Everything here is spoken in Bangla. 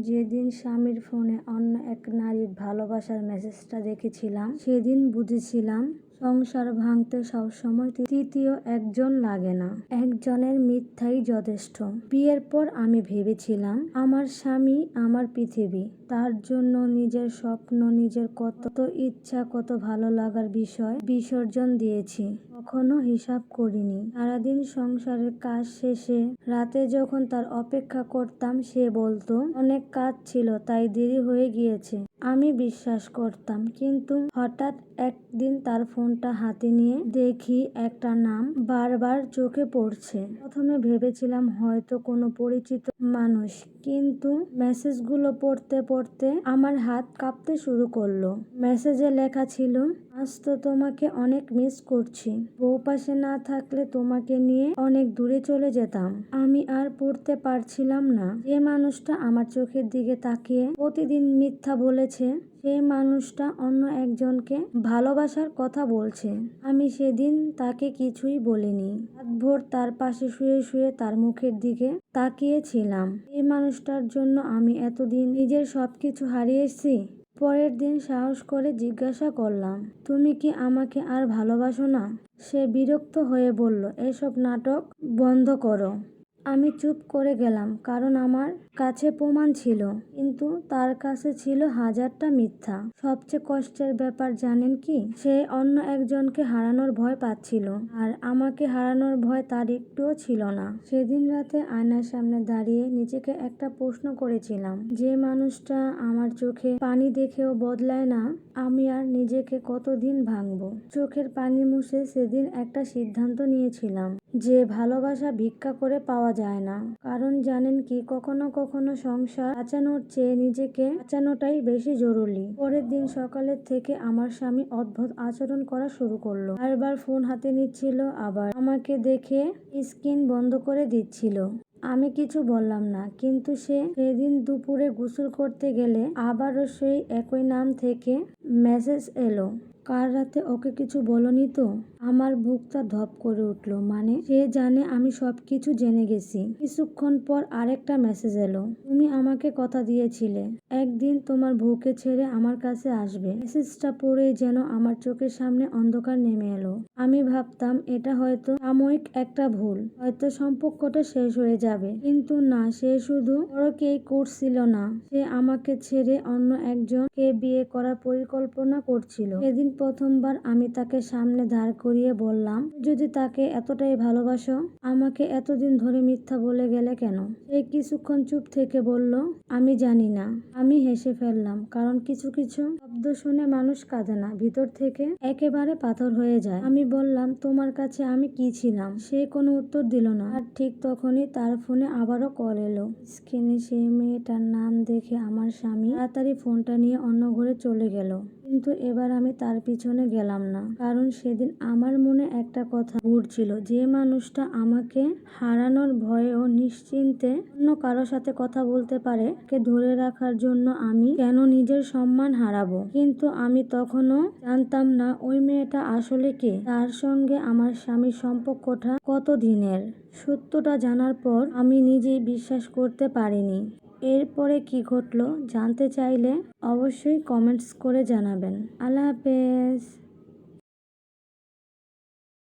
যেদিন স্বামীর ফোনে অন্য এক নারীর ভালোবাসার মেসেজটা দেখেছিলাম, সেদিন বুঝেছিলাম সংসার ভাঙতে সবসময় তৃতীয় একজন লাগে না, একজনের মিথ্যাই যথেষ্ট। বিয়ের পর আমি ভেবেছিলাম আমার স্বামী আমার পৃথিবী, তার জন্য নিজের স্বপ্ন, নিজের কত ইচ্ছা, কত ভালো লাগার বিষয় বিসর্জন দিয়েছি। কখনো হিসাব করিনি সারাদিন সংসারের কাজ শেষে রাতে যখন তার অপেক্ষা করতাম, সে বলতো অনেক কাজ ছিল তাই দেরি হয়ে গিয়েছে। আমি বিশ্বাস করতাম, কিন্তু হঠাৎ একদিন তার ফোনটা হাতে নিয়ে দেখি একটা নাম বারবার চোখে পড়ছে। প্রথমে ভেবেছিলাম হয়তো কোনো পরিচিত মানুষ, কিন্তু মেসেজগুলো পড়তে পড়তে আমার হাত কাঁপতে শুরু করলো। মেসেজে লেখা ছিল, আজ তো তোমাকে অনেক মিস করছি, বউ পাশে না থাকলে তোমাকে নিয়ে অনেক দূরে চলে যেতাম। আমি আর পড়তে পারছিলাম না। যে মানুষটা আমার চোখের দিকে তাকিয়ে প্রতিদিন মিথ্যা বলেছে, সেই মানুষটা অন্য একজনকে ভালোবাসার কথা বলছে। আমি সেদিন তাকে কিছুই বলিনি। রাতভর তার পাশে শুয়ে শুয়ে তার মুখের দিকে তাকিয়েছিলাম। এই মানুষটার জন্য আমি এতদিন নিজের সবকিছু হারিয়েছি। পরের দিন সাহস করে জিজ্ঞাসা করলাম, তুমি কি আমাকে আর ভালোবাসো না? সে বিরক্ত হয়ে বলল, এসব নাটক বন্ধ করো। আমি চুপ করে গেলাম, কারণ আমার কাছে প্রমাণ ছিল, কিন্তু তার কাছে ছিল হাজারটা মিথ্যা। সবচেয়ে কষ্টের ব্যাপার জানেন কি? সে অন্য একজনকে হারানোর ভয় পাচ্ছিল, আর আমাকে হারানোর ভয় তার একটুও ছিল না। সেদিন রাতে আয়নার সামনে দাঁড়িয়ে নিজেকে একটা প্রশ্ন করেছিলাম, যে মানুষটা আমার চোখে পানি দেখেও বদলায় না, আমি আর নিজেকে কতদিন ভাঙবো? চোখের পানি মুছে সেদিন একটা সিদ্ধান্ত নিয়েছিলাম, যে ভালোবাসা ভিক্ষা করে পাওয়া যায় না। কারণ জানেন কি, কখনো কখনো সংসার বাঁচানোর চেয়ে নিজেকে বাঁচানোটাই বেশি জরুরি। পরের দিন সকালের থেকে আমার স্বামী অদ্ভুত আচরণ করা শুরু করলো। বারবার ফোন হাতে নিচ্ছিল, আবার আমাকে দেখে স্ক্রিন বন্ধ করে দিচ্ছিল। আমি কিছু বললাম না, কিন্তু সেদিন দুপুরে গোসল করতে গেলে আবারও সেই একই নাম থেকে মেসেজ এলো। কাল রাতে ওকে কিছু বলনি তো? আমার বুকটা ধপ করে উঠলো। মানে সে জানে আমি সবকিছু জেনে গেছি। কিছুক্ষণ পর আরেকটা মেসেজ এলো, তুমি আমাকে কথা দিয়েছিলে একদিন তোমার বউকে ছেড়ে আমার কাছে আসবে। মেসেজটা পড়েই যেন আমার চোখের সামনে অন্ধকার নেমে এলো। আমি ভাবতাম এটা হয়তো সাময়িক একটা ভুল, হয়তো সম্পর্কটা শেষ হয়ে যাবে, কিন্তু না, সে শুধু পরকেই করছিল না, সে আমাকে ছেড়ে অন্য একজনকে বিয়ে করার পরিকল্পনা করছিল। সেদিন প্রথমবার আমি তাকে সামনে দাঁড় করিয়ে বললাম, যদি তাকে এতটাই ভালোবাসো, আমাকে এতদিন ধরে মিথ্যা বলে গেলে কেন? সে কিছুক্ষণ চুপ থেকে বলল, আমি জানি না। আমি হেসে ফেললাম, কারণ কিছু কিছু শব্দ শুনে মানুষ কাঁদে না, ভিতর থেকে একেবারে পাথর হয়ে যায়। আমি বললাম, তোমার কাছে আমি কি ছিলাম? সে কোনো উত্তর দিল না। আর ঠিক তখনই তার ফোনে আবারও কল এলো। স্ক্রিনে সেই মেয়েটার নাম দেখে আমার স্বামী তাড়াতাড়ি ফোনটা নিয়ে অন্য ঘরে চলে গেল। কিন্তু এবার আমি তার পিছনে গেলাম না, কারণ সেদিন আমার মনে একটা কথা ঘুরছিল, যে মানুষটা আমাকে হারানোর ভয়েও নিশ্চিন্তে অন্য কারোর সাথে কথা বলতে পারে, তাকে ধরে রাখার জন্য আমি কেন নিজের সম্মান হারাবো? কিন্তু আমি তখনও জানতাম না ওই মেয়েটা আসলে কে, তার সঙ্গে আমার স্বামীর সম্পর্কটা কত দিনের। সত্যটা জানার পর আমি নিজেই বিশ্বাস করতে পারিনি। এরপরে কি ঘটলো জানতে চাইলে অবশ্যই কমেন্টস করে জানাবেন। আল্লাহ হাফেজ।